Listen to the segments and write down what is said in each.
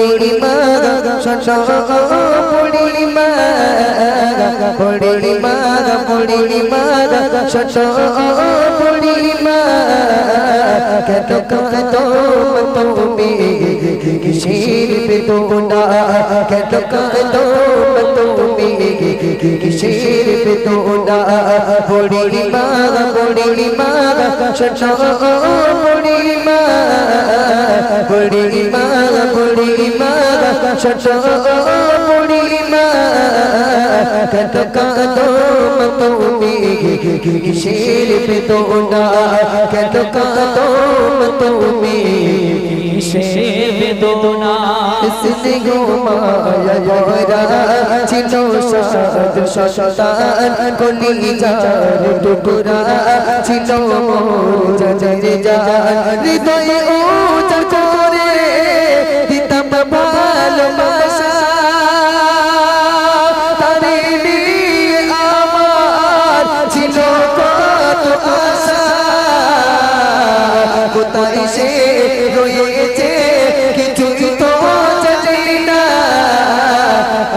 পূর্ণিমা পূর্ণিমা পূর্ণিমা পূর্ণিমা পূর্ণিমা কত কত তুমি কিসের বেদনা কত কত তুমি কিসের বেদনা পূর্ণিমা পূর্ণিমা পূর্ণিমা পূর্ণিমা পূর্ণিমা পূর্ণিমা কত কত তুমি কিসের বেদনা কত কত তুমি কিসের বেদনা इसने घुमाया भरा चिलो साध शतान कोली जार टुकड़ा चिलो जजरे जान हृदय ऊंचा करे हितम भालोबासा तारे लिए आमार चिलो कत आशा कोथाय से রয়েছে কিছুই তো জানি না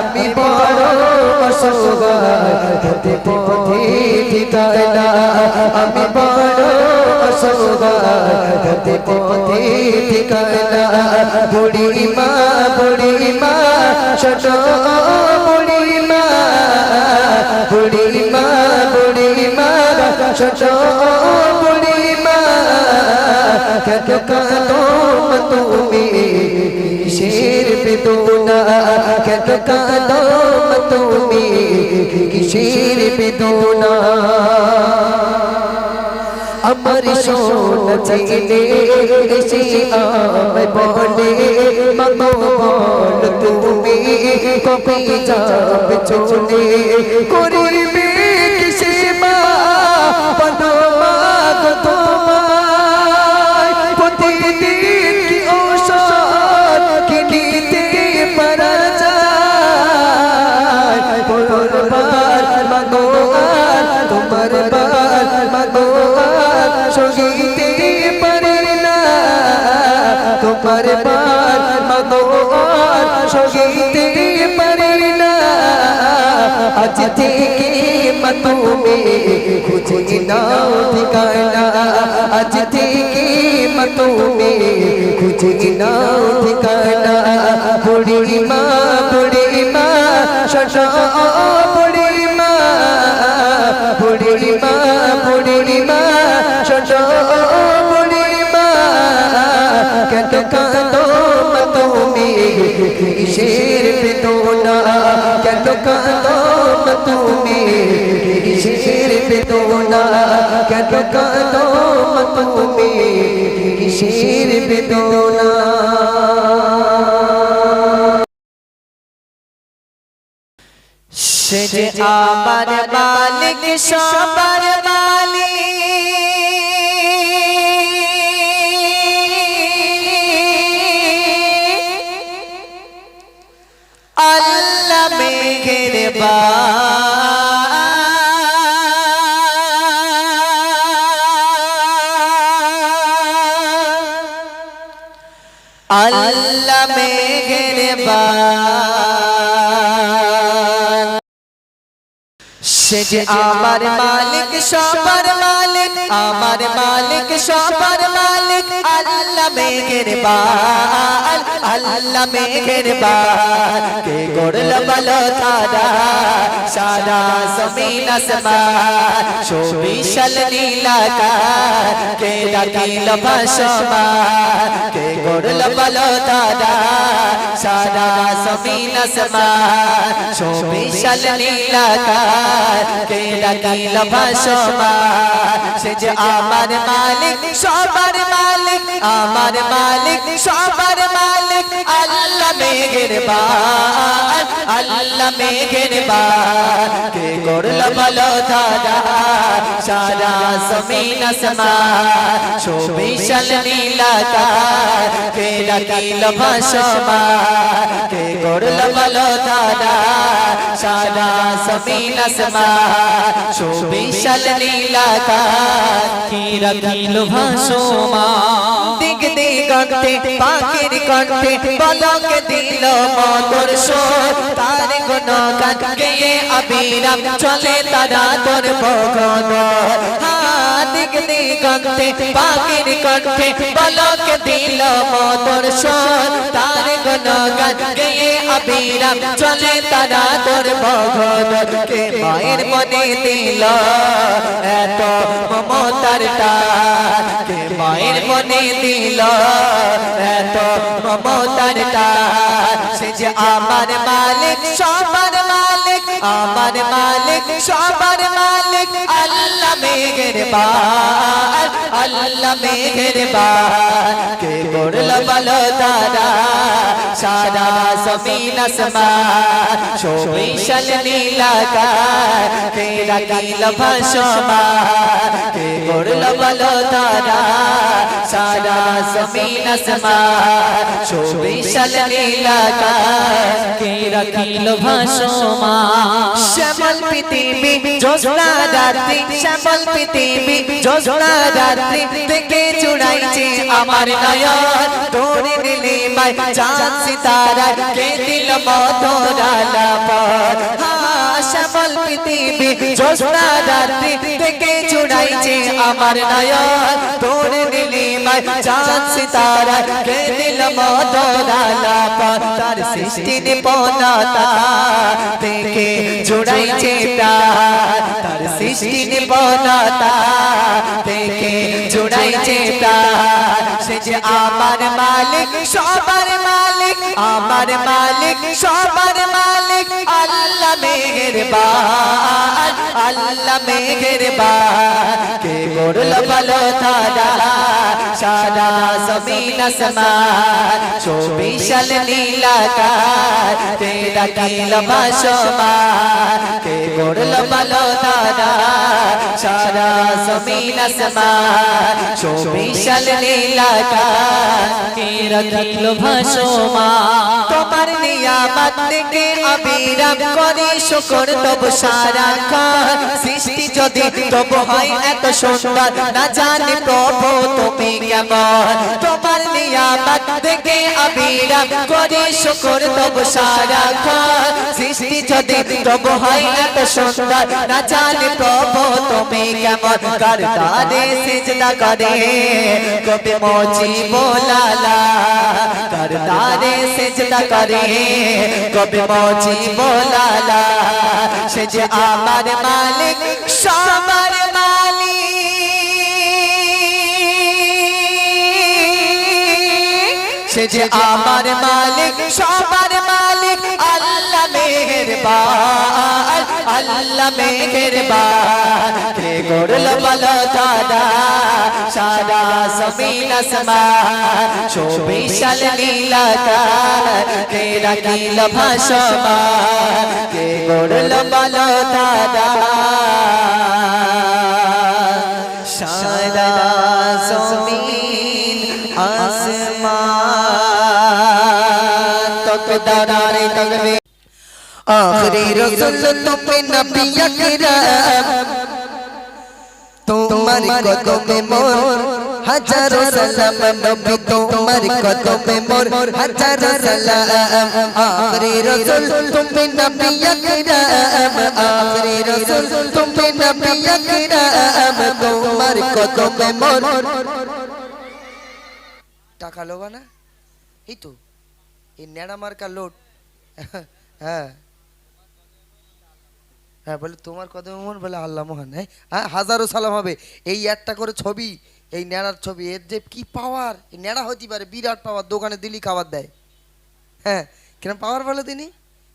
আমি বড় অসহায় পথে পথে ঠিকানা আমি বড় অসহায় পথে পথে ঠিকানা বুড়িমা বুড়িমা ছোট বুড়িমা বুড়িমা বুড়িমা ছোট বুড়িমা কত কত তুমি কিসের বেদনা কত কত তুমি কিসের বেদনা আমার সোনা ছেলে এসে আমায় বলে মাগো বল তুমি কবে যাবে চলে করবে কিসে মা বলো মাগো তোমায় প্রতিদিন কি ঔষধ কিনিতে পারা যায় পরবার মাগো আর তোমার বার মাগো আর সহিতে পারে না তোমার বার মাগো আর সহিতে পারে না আজ থেকে মা তুমি খুঁজে নাও ঠিকানা আজ থেকে মা তুমি খুঁজে নাও ঠিকানা বুড়িমা বুড়িমা শশা বুড়িমা বুড়িমা বুড়িমা শশা বুড়িমা কত কত তুমি কিসের বেদনা কত কত তুমি কিসের বেদনা কত কত তুমি কিসের বেদনা সে যে আমার মালিক সবার মালিক আল্লাহ মেঘেরবান আল্লাহ মেঘেরবান সে যে আমার মালিক সবার মালিক আমার মালিক সবার মালিক আল্লাহ মেঘেরবান আল্লাহ মেঘেরবান কে গড়ল বলো তারা সারা জমিন আসমান শোভিশাল নীলাকার কে ডাকিল ভাসমান কে গড়ল বলো তারা সারা জমিন আসমান শোভিশাল নীলাকার কে ডাকিল ভাসমান সে যে আমার মালিক সবার মালিক আমার মালিক সবার মালিক আল্লাহ মেঘেরবান আল্লাহ মেঘেরবান কে করল বলো দাদা সারা জমিন আসমান শোভিশাল নীলাকার কে ডাকিল ভাসমান কে করল বলো দাদা সারা জমিন আসমান শোভিশাল নীলাকার কে ডাকিল ভাসমান দিক দিগন্তে পাখির কণ্ঠে পলকে দিল মধুর সুর তার গুণগান গেয়ে অবিরাম চলে তারা তোর ভগবান দিক দিগন্তে পাখির কণ্ঠে পলকে দিল মধুর সুর তার গুণগান গেয়ে অবিরাম চলে তারা তোর ভগবান কে মায়ের মনে দিল এত মমতার টান কে মায়ের মনে দিল এত মমতার টান সে যে আমার মালিক সবার মালিক আমার মালিক সবার মালিক আল্লাহ মেহেরবান আল্লাহ মেহেরবান কে করল বলো তারা সারা জমিন আসমান শোভিশাল নীলাকাশ কে রাখিল ভাসমান কে করল বলো তারা সারা জমিন আসমান শোভিশাল নীলাকাশ কে রাখিল ভাসমান শ্যামল পৃথিবী জ্যোৎস্না রাত্রি শ্যামল পৃথিবী জ্যোৎস্না রাত্রি দেখে চুড়াইছে আমার নয়ন তোর নীলিমায় চাঁদ সিতারা কে দিল মধুর আলাপন শ্যামল পৃথিবী জ্যোৎস্না রাত্রি দেখে চুড়াইছে আমার নয়ন তোর নীলিমায় চাঁদ সিতারা কে দিল মধুর আলাপন তার সৃষ্টি নিপুণতা দেখে জুড়াইছে প্রাণ তার সৃষ্টি নিপুণতা দেখে জুড়াইছে প্রাণ সে যে আমার মালিক সবার মালিক আমার মালিক সবার মালিক আল্লাহ মেহেরবান আল্লাহ মেহেরবান কে করল বলো তারা সারা জমিন আসমান শোভিশাল নীলাকাশ কে রাখিল ভাসমান কে করল বলো তারা সারা জমিন আসমান শোভিশাল নীলাকাশ কে রাখিল ভাসমান তোমার নিয়ামত থেকে অবিরাম করি শুকর তব সারাক্ষণ সৃষ্টি যদি তব হয় এত সুন্দর না জানি প্রভু তুমি কেমন তোমার নিয়ামত থেকে অবিরাম করি শুকর তব সারাক্ষণ সৃষ্টি যদি তব হয় এত সুন্দর না জানি প্রভু তুমি কেমন করতারে সিজদা করে কবি মোচি বোলালা করতারে সিজদা করে কবি মোচি বোলালা সে যে আমার মালিক সবার মালিক সে যে আমার মালিক সবার মালিক আল্লাহ মেহেরবান আল্লাহ মেহেরবান কে করল বলো তারা সারা জমিন আসমান শোভিশাল নীলাকাশ কে রাখিল ভাসমান কে করল বলো তারা সারা জমিন আসমান তকদারে তকবে आखिरी रसूल तुम्हें नबी अकरम तुम्हार कदम मोर हजारों सलाम नबी तुम्हार कदम मोर हजारों सलाम आखिरी रसूल तुम्हें नबी अकरम आखिरी रसूल तुम्हें नबी अकरम तुम्हार कदम मोर টাকা লোবা না এই তো এই নেড়া মার্কা লোড হ্যাঁ হ্যাঁ বলে তোমার কদমে মন বলে আল্লাহ মহান হ্যাঁ হাজারো সালাম হবে এই একটা করে ছবি এই নেড়ার ছবি এর যে কি পাওয়ার এই নেড়া হতে পারে বিরাট পাওয়ার দোকানে দিলি খাবার দেয় হ্যাঁ কেন পাওয়ার বলে তিনি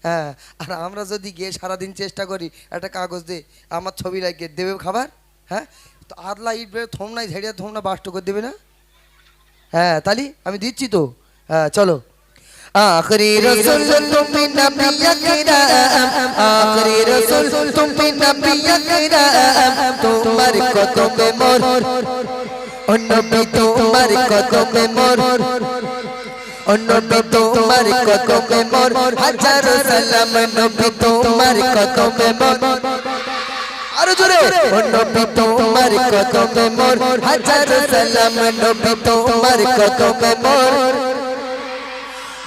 হ্যাঁ আর আমরা যদি গিয়ে সারাদিন চেষ্টা করি একটা কাগজ দিয়ে আমার ছবি লাগিয়ে দেবে খাবার হ্যাঁ তো আদলা ইট বেড়ে থম নাই ঝেড়িয়ে থম না বাষ্ট করে দেবে না হ্যাঁ তালি আমি দিচ্ছি তো হ্যাঁ চলো आखिरी रसूल तुम पे नबी अकरम आखिरी रसूल तुम पे नबी अकरम तुम्हारे कदम में मोर ओ नबी तुम्हारे कदम में मोर ओ नबी तुम्हारे कदम में मोर हजारों सलाम नबी तुम्हारे कदम में मोर আরো জোরে ও নবী তোমার কদমে মোর হাজারো সালাম নবী তোমার কদমে মোর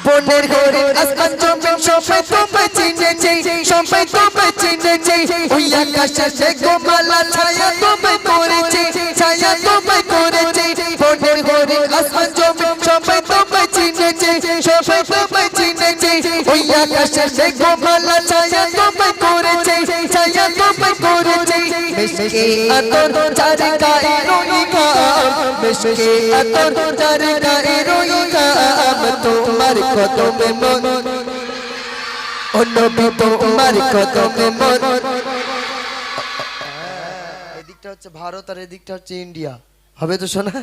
বনের ঘরে আসমান জমিন সবাই তোমায় চিনেছে সবাই তোমায় চিনেছে ওই আকাশে সে গোমালা ছায়া তোমায় করেছে ছায়া তোমায় করেছে বনের ঘরে আসমান জমিন সবাই তোমায় চিনেছে সবাই তোমায় চিনেছে ওই আকাশে সে গোমালা ছায়া তোমায় করেছে ছায়া তোমায় করেছে মিশকে আতর চারি গায়ে রোই গাম মিশকে আতর চারি গায়ে রোই গাম তোমার কদমে মোর ও নবী তোমার কদমে মোর এদিকটা হচ্ছে ভারত আর এদিকটা হচ্ছে ইন্ডিয়া হবে তো শোনা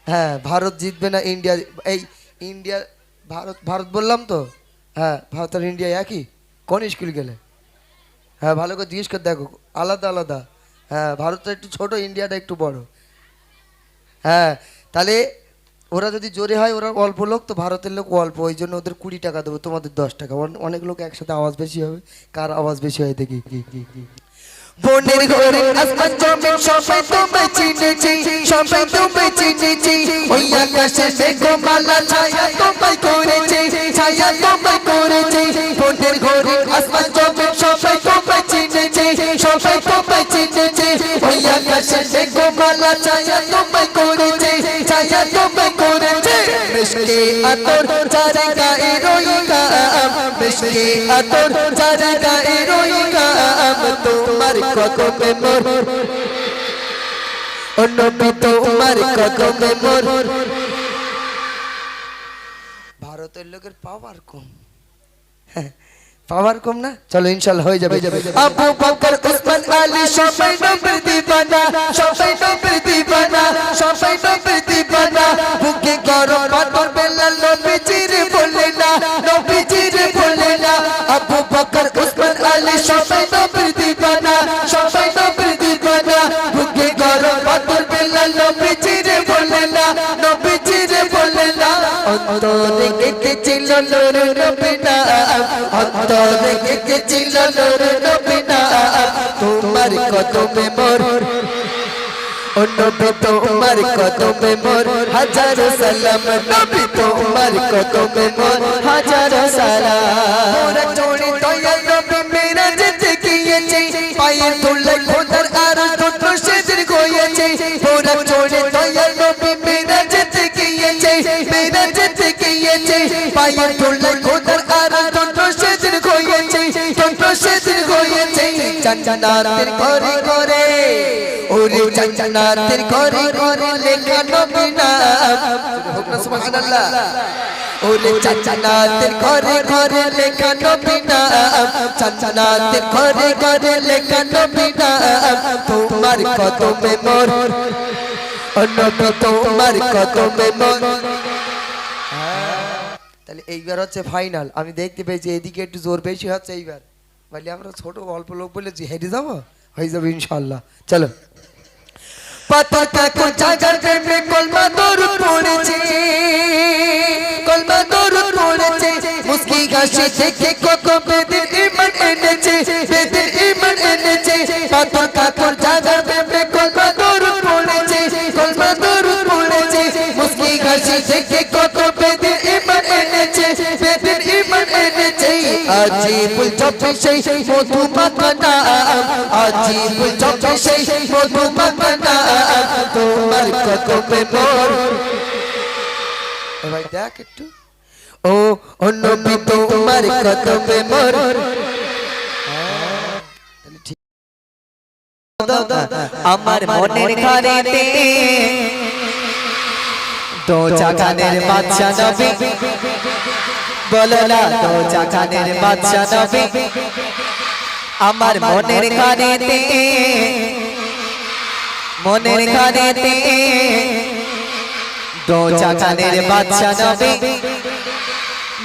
হ্যাঁ ভারত জিতবে না ইন্ডিয়া এই ইন্ডিয়া ভারত ভারত বললাম তো হ্যাঁ ভারত আর ইন্ডিয়া একই কোন স্কুল গেলে হ্যাঁ ভালো করে জিজ্ঞেস করে দেখো আলাদা আলাদা হ্যাঁ ভারতটা একটু ছোট ইন্ডিয়াটা একটু বড় হ্যাঁ তাহলে ওরা যদি জোরে হয় ওরা অল্প লোক তো ভারতের লোক অল্প ওই জন্য ওদের 20 টাকা দেবো তোমাদের 10 টাকা অনেক লোক একসাথে আওয়াজ বেশি হবে কার আওয়াজ বেশি হয় দেখি বনের ঘরে আসমান জমিন সবাই তোমায় চিনেছে সবাই তোমায় চিনেছে ওই আকাশে সে গোমালা ছায়া তোমায় করেছে ছায়া তোমায় করেছে বনের ঘরে আসমান জমিন সবাই তোমায় চিনেছে সবাই তোমায় চিনেছে ওই আকাশে সে গোমালা ছায়া তোমায় করেছে ছায়া তোমায় করেছে মিশকে আতর চারি গায়ে রোই গাম মিশকে আতর চারি গায়ে রোই গাম তোমার কদমে মোর ও নবী তোমার কদমে মোর ভারতের লোকের পাওয়ার কম পাওয়ার কম না চলো ইনশাআল্লাহ হয়ে যাবে আবু বকর উসমান আলী সবাই নবীর দিবানা সবাই নবীর দিবানা সবাই নবীর দিবানা বুকে গরম পাথর বেলাল নবীজির বলে না নবীজির বলে না আবু বকর উসমান আলী সবাই নবীর দিবানা সবাই নবীর দিবানা বুকে গরম পাথর বেলাল নবীজির বলে না নবীজির বলে না অন্তরে কেটেছিল নূর নবী না অন্তরে কেটেছিল নূর নবী না তোমার কদমে মোর ও নবী তোমার কদমে মোর হাজারো সালাম নবী তোমার কদমে মোর হাজারো সালাম মোরা চোরে দয়াল নবী মেরাজ থেকে গিয়েছে পায়ে ধুলে খোদার আর দুটো সেদিন গিয়েছে মোরা চোরে দয়াল নবী মেরাজ থেকে গিয়েছে মেরাজ থেকে গিয়েছে পায়ে ধুলে খোদার আর দুটো সেদিন গিয়েছে দুটো সেদিন গিয়েছে জান্নাতের ঘরে ঘরে ওরে জান্নাতের ঘরে ঘরে লেখা নবী নাম সুবহানাল্লাহ ওরে জান্নাতের ঘরে ঘরে লেখা নবী নাম জান্নাতের ঘরে ঘরে লেখা নবী নাম তোমার কদমে মোর ও নবী তোমার কদমে মোর তাহলে এইবার হচ্ছে ফাইনাল আমি দেখতে পেয়েছি এদিকে একটু জোর বেশি হচ্ছে এইবার বলি আমরা ছোট অল্প লোক বলেছি হেঁটে যাবো হয়ে যাবে ইনশাআল্লাহ চলো পাতা কাকু জাগার প্রেমে কলমা দরুদ পড়েছে কলমা দরুদ পড়েছে মুস্কি হাসি দেখে কত বেদের ঈমান এনেছে বেদের ঈমান এনেছে পাতা কাকু জাগার প্রেমে কলমা দরুদ পড়েছে কলমা দরুদ পড়েছে মুস্কি হাসি দেখে কত বেদের ঈমান এনেছে বেদের ঈমান এনেছে আজিবুল জপে সেই মধু মাখানা আজিবুল জপে সেই মধু মাখানা তোমার কদমে মোর ভাই দেখ একটু ও নবী তোমার কদমে মোর আমার মনের ঘরেতে দো জাগানের বাদশা নবী বলো না দো জাগানের বাদশা নবী আমার মনের ঘরেতে মনের ঘরেতে দো জাগানের বাদশা নবী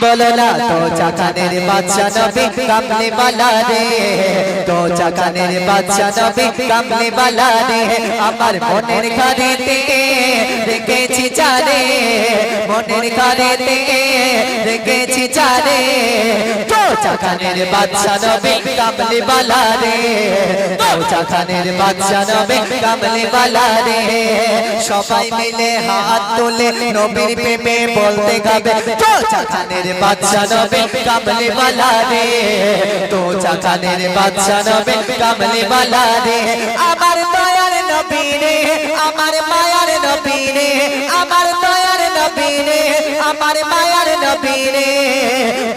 বলো না তো চাকানের বাদশা নবী কামলি বালা রে, তো চাকানের বাদশা নবী কামলি বালা রে, আমার মনের ঘরেতে রেখেছি চারে, মনের ঘরেতে রেখেছি চারে, তো চাকানের বাদশা নবী কামলি বালা রে, তো চাকানের বাদশা নবী কামলি বালা রে, সবাই মিলে হাত তুলে নবীর প্রেমে বলতে গাবে, তো চাকানের বাদশা নবী কামলি বালা রে, তো চাকানের বাদশা নবী কামলি বালা রে, আমার দয়ার নবী রে, আমার মায়ার নবী রে, আমার দয়ার নবী রে, আমার মায়ার নবী রে,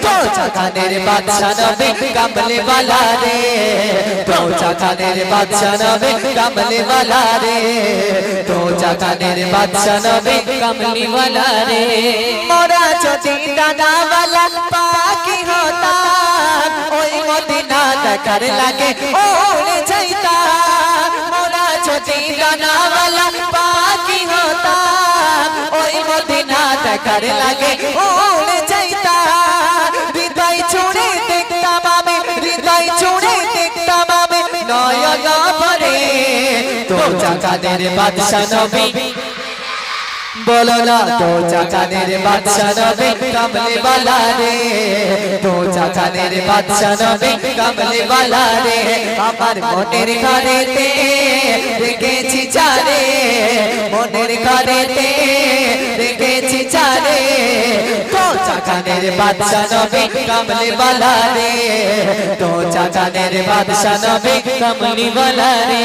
তো চাকানের বাদশা নবী কামলি বালা রে, তো চাকানের বাদশা নবী কামলি বালা রে, তো চাকানের বাদশা নবী কামলি বালা রে, মোরা যদি ডানাওয়ালা পাখি হতাম, ওই মদিনা দেখার লাগে উড়ে যাইতাম, মোরা যদি ডানাওয়ালা পাখি হতাম, ওই মদিনা দেখার লাগে উড়ে যাইতাম, হৃদয় ছুঁড়ে দেখতাম আমি, হৃদয় ছুঁড়ে দেখতাম আমি নয়ন ভরে, তো চাকানের বাদশা নবী, বলো না তো চাকানের বাদশা নবী কামলি বালা রে, তো চাকানের বাদশা নবী কামলি বালা রে, আমার মনের ঘরেতে রেখেছি চারে, মনের ঘরেতে রেখেছি চারে, তো চাকানের বাদশা নবী কামলি বালা রে, তো চাকানের বাদশা নবী কামলি বালা রে।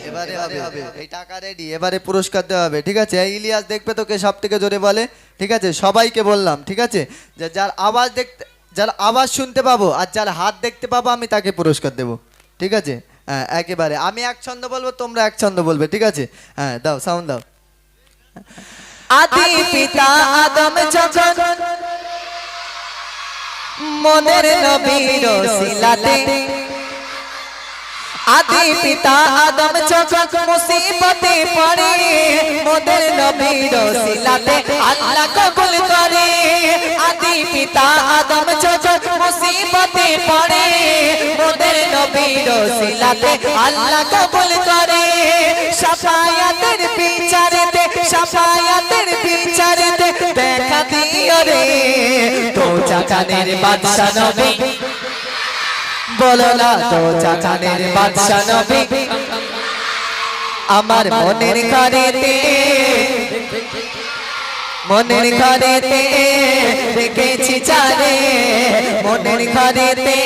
এবারে হবে এই টাকা রেডি, এবারে পুরস্কার দেওয়া হবে, ঠিক আছে? এই ইলিয়াস দেখবে তোকে সব থেকে জোরে বলে, ঠিক আছে? সবাইকে বললাম, ঠিক আছে? যে যার আওয়াজ দেখতে, যার আওয়াজ শুনতে পাবো আর যার হাত দেখতে পাবো আমি তাকে পুরস্কার দেবো, ঠিক আছে? হ্যাঁ, একেবারে আমি এক ছন্দ বলবো, তোমরা এক ছন্দ বলবে, ঠিক আছে? হ্যাঁ, দাও সাউন্ড দাও। আদি পিতা আদম যখন মনের নবীর ওসিলাতে, আদি পিতা আদম যখন মুসিবতে পড়ে, মোদের নবীর ওসিলাতে আল্লাহ কবুল করে, আদি পিতা আদম যখন মুসিবতে পড়ে, মোদের নবীর ওসিলাতে আল্লাহ কবুল করে, শাফায়াতের বিচারেতে, শাফায়াতের বিচারেতে দেখা দিও রে, তো চাকানের বাদশা নবী, বলো না তো চাকানের বাদশা নবী, আমার মনের ঘরেতে, মনের ঘরেতে রেখেছি চারে, মনের ঘরেতে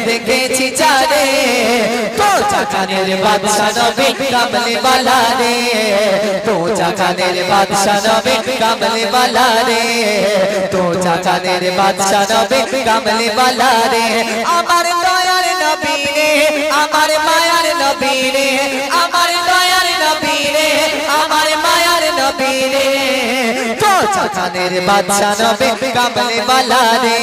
রেখেছি চারে, তো চাকানের বাদশা নবী কামলি বালা রে, তো চাকানের বাদশা নবী কামলি বালা রে, তো চাকানের বাদশা নবী কামলি বালা রে, আমার দয়ার নবী রে, আমার মায়ার নবী রে, আমার দয়ার নবী রে, আমার মায়ার নবী রে, তো চাকানের বাদশা নবী কামলি বালা রে,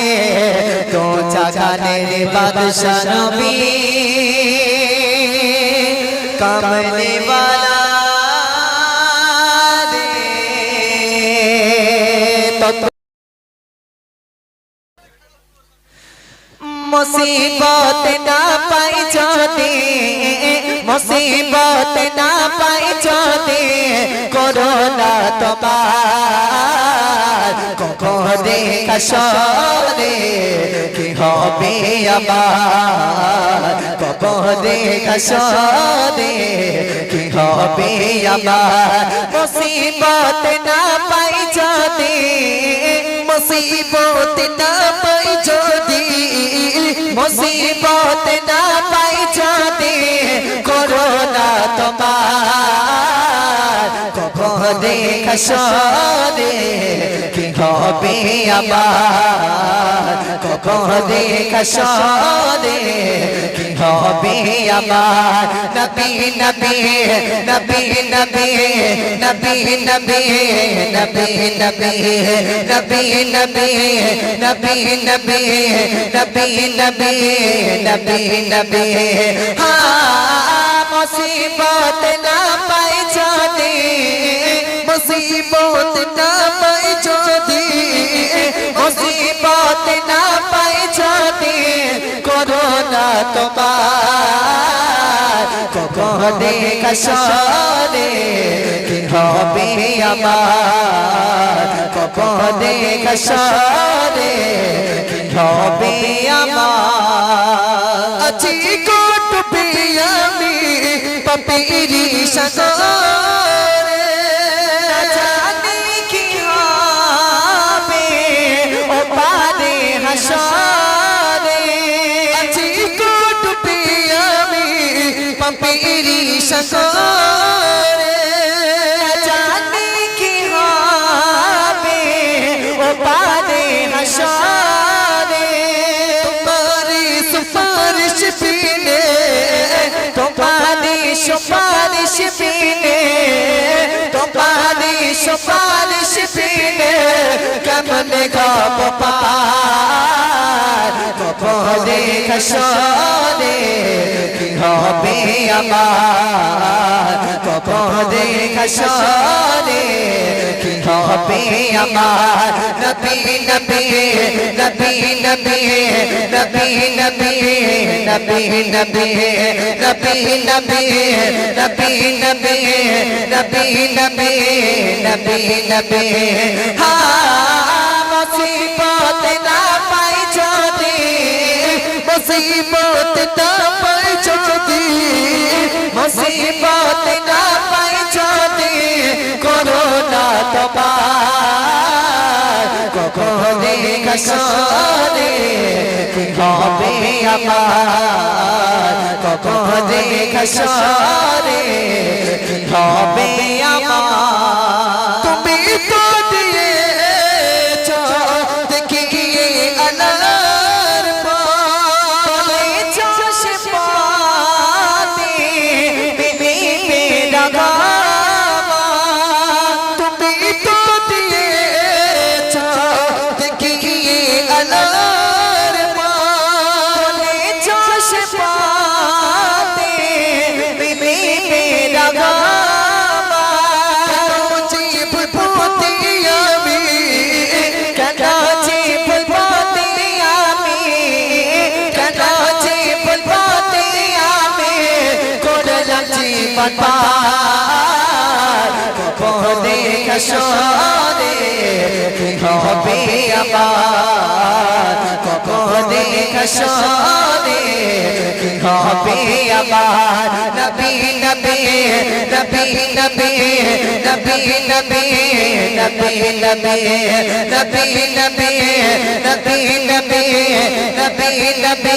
তো চাকানের বাদশা নবী কামলি বালা রে, মুসিবত না পাই যদি, মুসিবত না পাই যদি, করোনা তোমার কখনে কাশরে, কি হবে আমার কখনে কাশরে, কি হবে আমার, মুসিবত না পাই যদি, মুসিবত না পাই যদি, মুসিবত না পাই যদি, করোনা তোমার কখনে কাশরে, কি হবে আমার কখনে কাশরে, কি হবে আমার, নবী নবী নবী নবী নবী নবী নবী নবী নবী নবী নবী নবী নবী নবী নবী নবী, হ্যাঁ মুসিবত না পাই যদি, মুসিবত না পাই যদি, তোমার কখন দেখা সরে কি হবে আমার কখন দেখা সরে কি হবে আমার আছি কোটবে আমি পাপিরি সাগরে জানি কি হবে ও পারে হাসরে আছি কোটবে আমি পাপিরি সাগরে জানি কি হবে ও পারে হাসরে তোমারি সুপারিশ বিনে তোমারি সুপারিশ বিনে তোমারি সুপারিশ বিনে কেমনে গাব পার কপরে খসরে কি হবে আমার কপরে খসরে কি হবে আমার নবী নবী নবী নবী নবী নবী নবী নবী নবী নবী নবী নবী নবী নবী নবী নবী হা মুসিবত না পাই যদি মুসিবত না পাই যদি মুসিবত না পাই যদি করোনা তোমার কখনে খসরে কি হবে আমার কখনে খসরে কি হবে আমার তুমি তো দিয়েছ দেখিয়ে আনার বলে চাষ পাতে বিবে ডাগামা তুমি তো দিয়েছ দেখিয়ে আনার বলে চাষ পাতে বিবে ডাগামা জীব ভূতি আমি কাছে ফুলপাতে আমি কাছে ফুলপাতে আমি করলাম জীবন পার কখনে খসরে কি হবে আমার কখনে খসরে কি হবে আমার নবী নবী নবী নবী নবী নবী নবী নবী নবী নবী নবী নবী নবী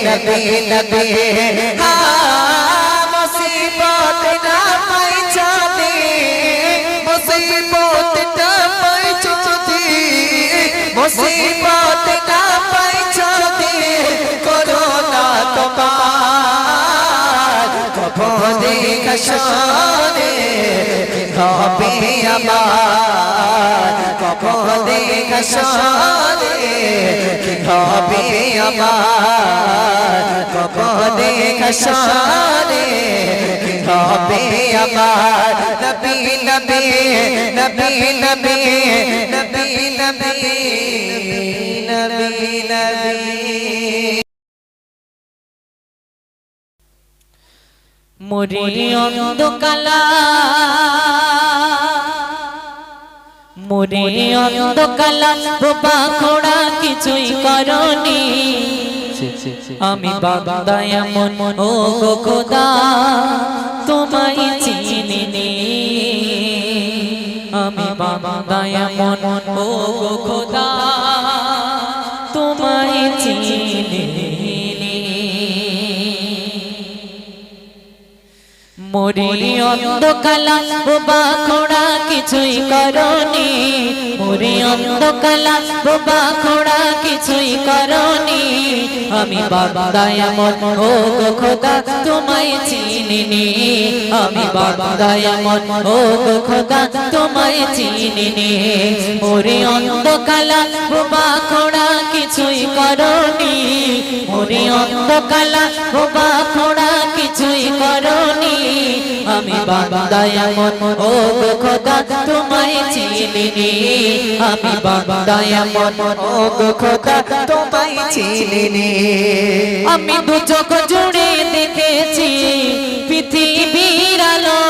নবী নবী নবী হা মুসিবত না পাই যদি মুসিবত না পাই যদি মুসিবত না পাই যদি করোনা তোমার কখনে খসরে কি হবে আমার কখনে খসরে কি হবে আমার কখনে খসরে কি হবে আমার নবী নবী নবী নবী নবী নবী নবী নবী মোরে অন্ধকালা মোরে অন্ধকালা বোবা খোড়া কিছুই করনি আমি বান্দা এমন ও গো খোদা তোমায় চিনিনি আমি বান্দা এমন ও গো খোদা তোমায় চিনিনি মোরে অন্ধকালা বোবা খোড়া কিছুই করনি মোরে অন্ধকালা বোবা খোড়া কিছুই করনি আমি বান্দা এমন ও গো খোদা তোমায় চিনিনি আমি বান্দা এমন ও গো খোদা তোমায় চিনিনি মোরে অন্ধকালা বোবা খোড়া কিছুই করনি মোরে অন্ধকালা বোবা খোড়া কিছুই করনি আমি বান্দা এমন ও গো খোদা তোমায় চিনিনি আমি বান্দা এমন ও গো খোদা তোমায় চিনিনি আমি দু চোখ জুড়ে দেখেছি পৃথিবীর আলো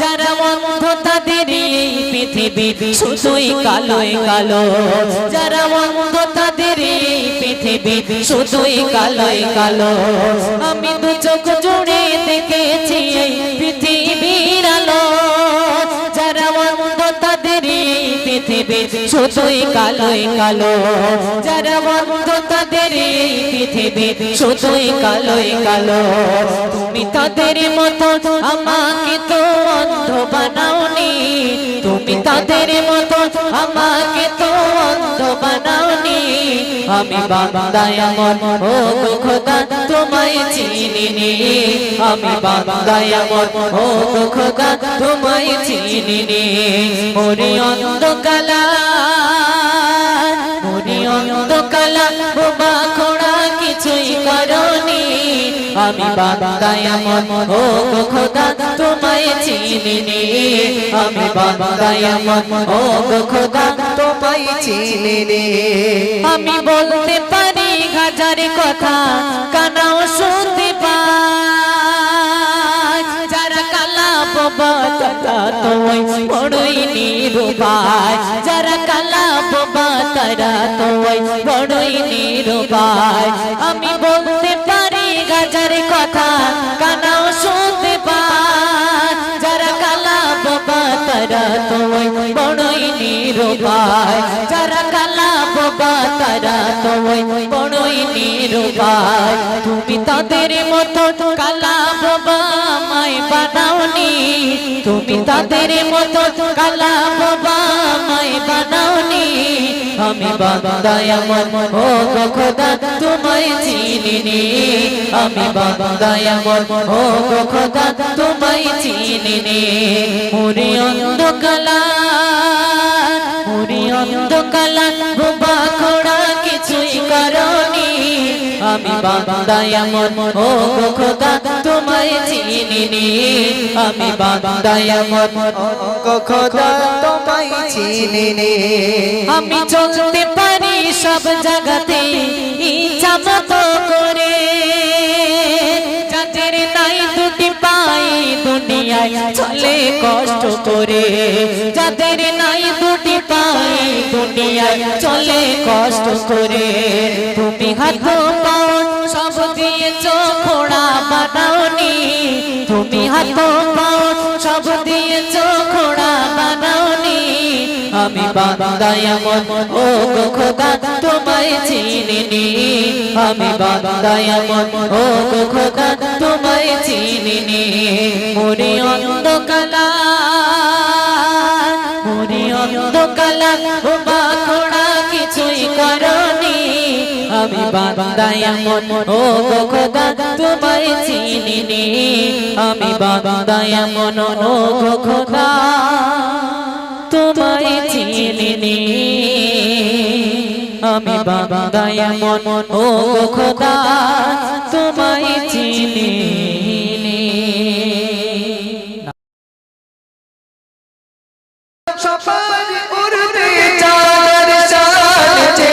যারা অন্ধ তাদের এই পৃথিবী শুধুই কালোয় কালো যারা অন্ধ তাদের এই পৃথিবী শুধুই কালোয় কালো আমি দু চোখ জুড়ে দেখেছি এই পৃথিবীর আলো যারা অন্ধ তাদের এই পৃথিবী শুধুই কালোয় কালো যারা অন্ধ তাদের এই পৃথিবী শুধুই কালোয় কালো তুমি তাদের মতো আমাকে তো অন্ধ বানাওনি তুমি তাদের মতো আমাকে তো অন্ধ বানাওনি আমি বান্দা এমন ও গো খোদা তোমায় চিনিনি আমি বান্দা এমন ও গো খোদা তোমায় চিনিনি মোরে অন্ধকালা মোরে অন্ধকালা বোবা খোড়া কিছুই করনি আমি বান্দা এমন ও গো খোদা তোমায় চিনিনি আমি বান্দা এমন ও গো খোদা তোমায় চিনিনি আমি বলতে পারি হাজার কথা কানাও শুনতে পাই যারা কালা বাবা তারা তোমায় বড়ই নিরুপায় যারা কালা বাবা তারা তোমায় বড়ই নিরুপায় আমি বলতে পারি হাজার কথা কানাও শুনতে পাই যারা কালা বাবা তারা তোমায় বড়ই নিরুপায় যারা কালা বাবা তারা তোমায় বড়ই নিরুপায় তুমি তাদের মতো কালা বাবা আমায় বানাওনি তুমি তাদের মতো কালা বাবা আমায় বানাওনি আমি বান্দা এমন ও গো খোদা তোমায় চিনিনি আমি বান্দা এমন ও গো খোদা তোমায় চিনিনি মোরে অন্ধকালা মোরে অন্ধকালা বোবা খোড়া কিছুই করনি আমি বান্দা এমন ও গো খোদা তোমায় চিনিনি আমি বান্দা এমন ও গো খোদা তোমায় চিনিনি আমি চলতে পারি সব জায়গাতে ইচ্ছা মতো করে যাদের নাই দুটি পাই দুনিয়ায় চলে কষ্ট করে যাদের নাই দুটি পাই দুনিয়ায় চলে কষ্ট করে তুমি হাত পাও সব দিয়েছ খোড়া বানাওনি তুমি হাত পাও সব দিয়েছ খোড়া বানাওনি আমি বান্দা এমন ও গো খোদা তোমায় চিনিনি আমি বান্দা এমন ও গো খোদা তোমায় চিনিনি মোরে অন্ধকালা মোরে অন্ধকালা বোবা খোড়া কিছুই করনি আমি বান্দা এমন ও গো খোদা তোমায় চিনিনি আমি বান্দা এমন ও গো খোদা তোমায় চিনিনি আমি বান্দা এমন ও গো খোদা তোমায় চিনিনি সবার উর্দে চাঁদের চাঁদ যে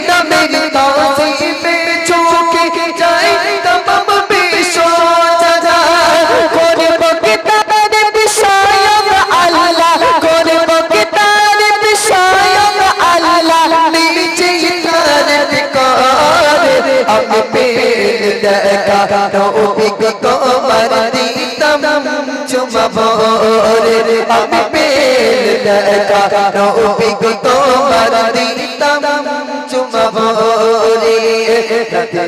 নবীর তওসিফে ঝুঁকে যায় তমাম বিশ্ব জাহান করব কি তার বিষয় আল্লাহ করব কি তার বিষয় আল্লাহ নিজে তার করে আমি পেল দেখা নবী তোমার দিতাম চুমাবো রে আমি পেল দেখা নবী তোমার দিতাম চুমাবো রে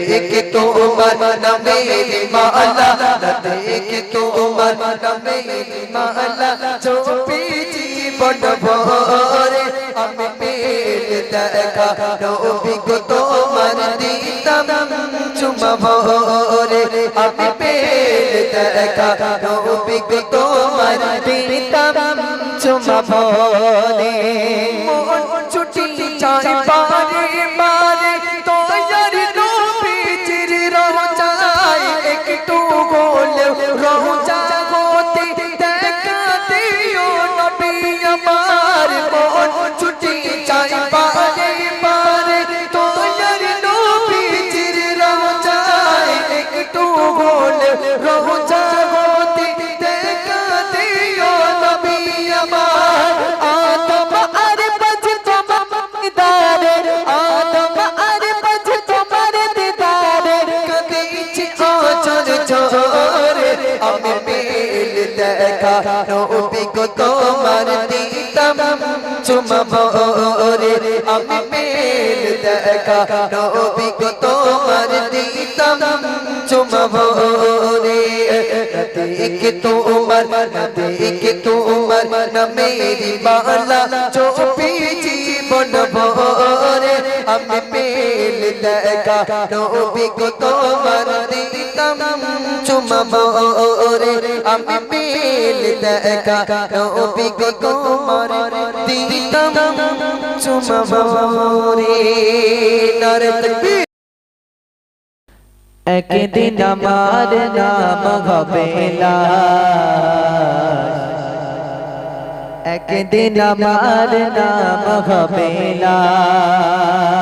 দেখে তোমার নামের মালা দেখে তোমার নামের মালা চোপেছি বড় ভরে আমি পেল দেখা নবী তোমার দিতাম চুমাবো রে আমি পেল দেখা নবী তোমার দিতাম চুমাবো রে মন ছুটি যায় পারে মারে তো यार नबीजिर রোজায় একটু গোল দেখা নবী গো তোমার দিতাম চুমা ভরে আমি মেল দেখা নবী গো তোমার দিতাম চুমা ভরে দেখে তোমার দেখে তোমার না মেরি বালা চোপি জীবন ভরে আমি মেল দেখা নবী গো তোমার দিতাম চুমা ভরে আমি মেল দেখা নবী গো তোমার দিতাম চুমা ভরে নারে তাকবীর। একদিন আমার নাম হবে লাশ, একদিন আমার নাম হবে লাশ,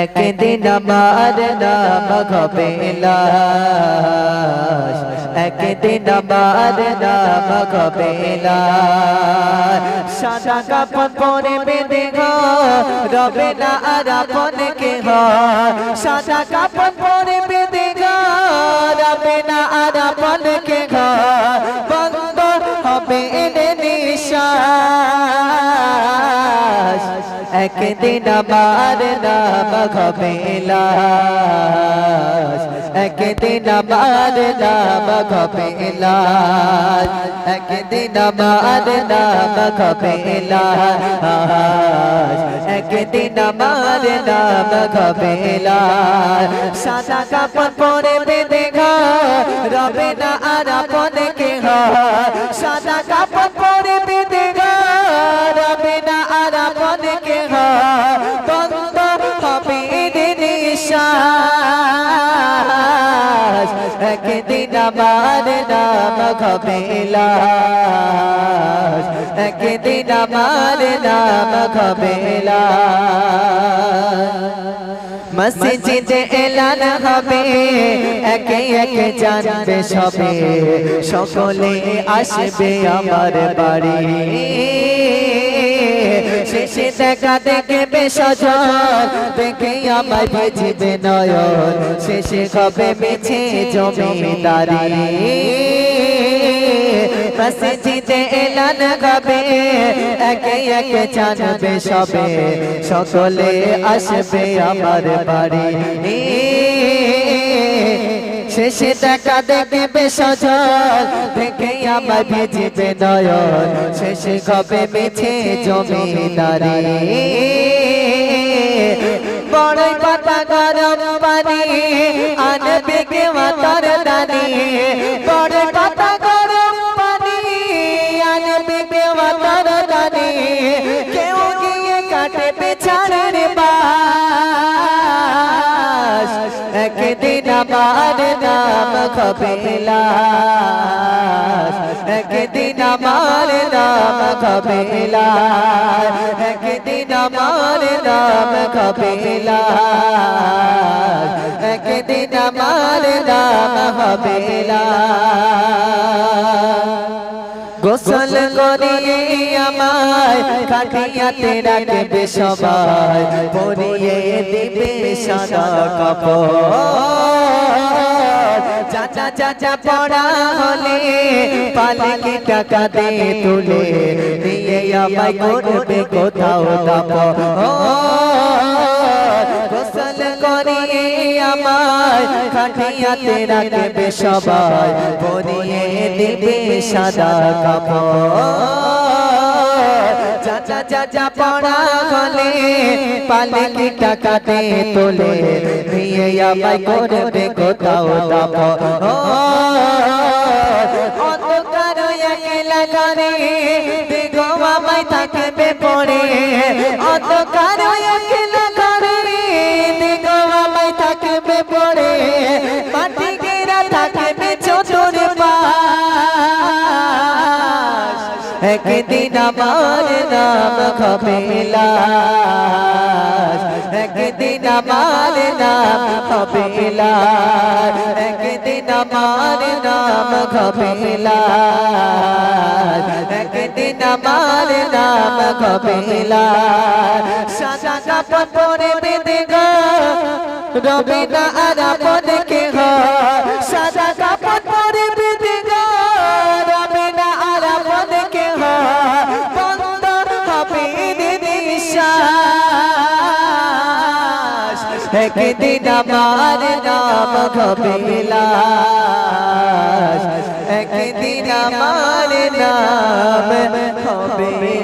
একদিন আমার নাম হবে লাশ, একদিন আমার নাম হবে লাশ। সাদা কাপড় পরে বেঁধে রবে না আর আপন কে হয়, সাদা কাপড় পরে বেঁধে রবে না আর আপন কে হয়, বন্ধ হবে এনে নিঃশ্বাস, একদিন আমার নাম হবে লাশ, একদিন আমার নাম হবে লাশ, একদিন আমার নাম হবে লাশ, একদিন আমার নাম হবে লাশ। সাদা কাপড় পরে বেঁধে রবে না আর আপন কে হয়, সাদা কাপড় পরে বেঁধে রবে না আর আপন কে হয়, বন্ধ হবে নিঃশ্বাস, একদিন আমার নাম হবে লাশ, একদিন আমার নাম হবে লাশ। মসজিদে এলান হবে একে একে জানবে সবে, সকলে আসবে আমার বাড়ি, শেষে দেখা দেখবে সজন দেখে আমার ভিজবে নয়ন, শেষে হবে মিছে জমিদারি, মসজিদে এলান হবে একে একে জানবে সবে, সকলে আসবে আমার বাড়ি, শেষে দেখা দেখবে সজন দেখে আমার ভিজবে নয়ন, শেষে হবে মিছে জমিদারি। বড়ই পাতা গরম পানি আনবে কে মাতার দানি, বড়ই পাতা গরম পানি আনবে কে মাতার দানি, কেউ গিয়ে কাটে পেছাড়ের বাস, একদিন আমার নাম হবে লাশ, একদিন আমার নাম হবে লাশ, একদিন আমার নাম হবে লাশ, একদিন আমার নাম হবে লাশ। গোসল করিয়ে আমায় কাটিয়াতে রাখবে সবাই, পরিয়ে দিবে সাদা কাপড়, চাচা চাচা পড়া হলে পালকি টাকা দে তুলে নিয়ে আমায় করবে কোথাও দাপড়, গোসল করিয়ে আমায় কাটিয়াতে রাখবে সবাই, পরিয়ে দিবে সাদা কাপড়, চাচা চাচা পড়া হলে পালকি টাকা দে তোলে নিয়ে আমায় করবে কোথাও দাপড়, অন্ধকার একলা ঘরে দেখো আমায় থাকবে পড়ে, অন্ধকার একলা ঘরে দেখো আমায় থাকবে পড়ে, মাটি ঘেরা থাকবে চতুর পাশ, একদিন আমার নাম হবে লাশ, একদিন আমার নাম হবে লাশ, একদিন আমার নাম হবে লাশ, একদিন আমার নাম হবে লাশ। সাদা কাপড় পরে বেঁধে রবে না আর আপন কে হয়, সাদা কাপড় পরে বেঁধে বিশ্বাস একদিন আমার নাম হবে লাশ একদিন আমার নাম হবে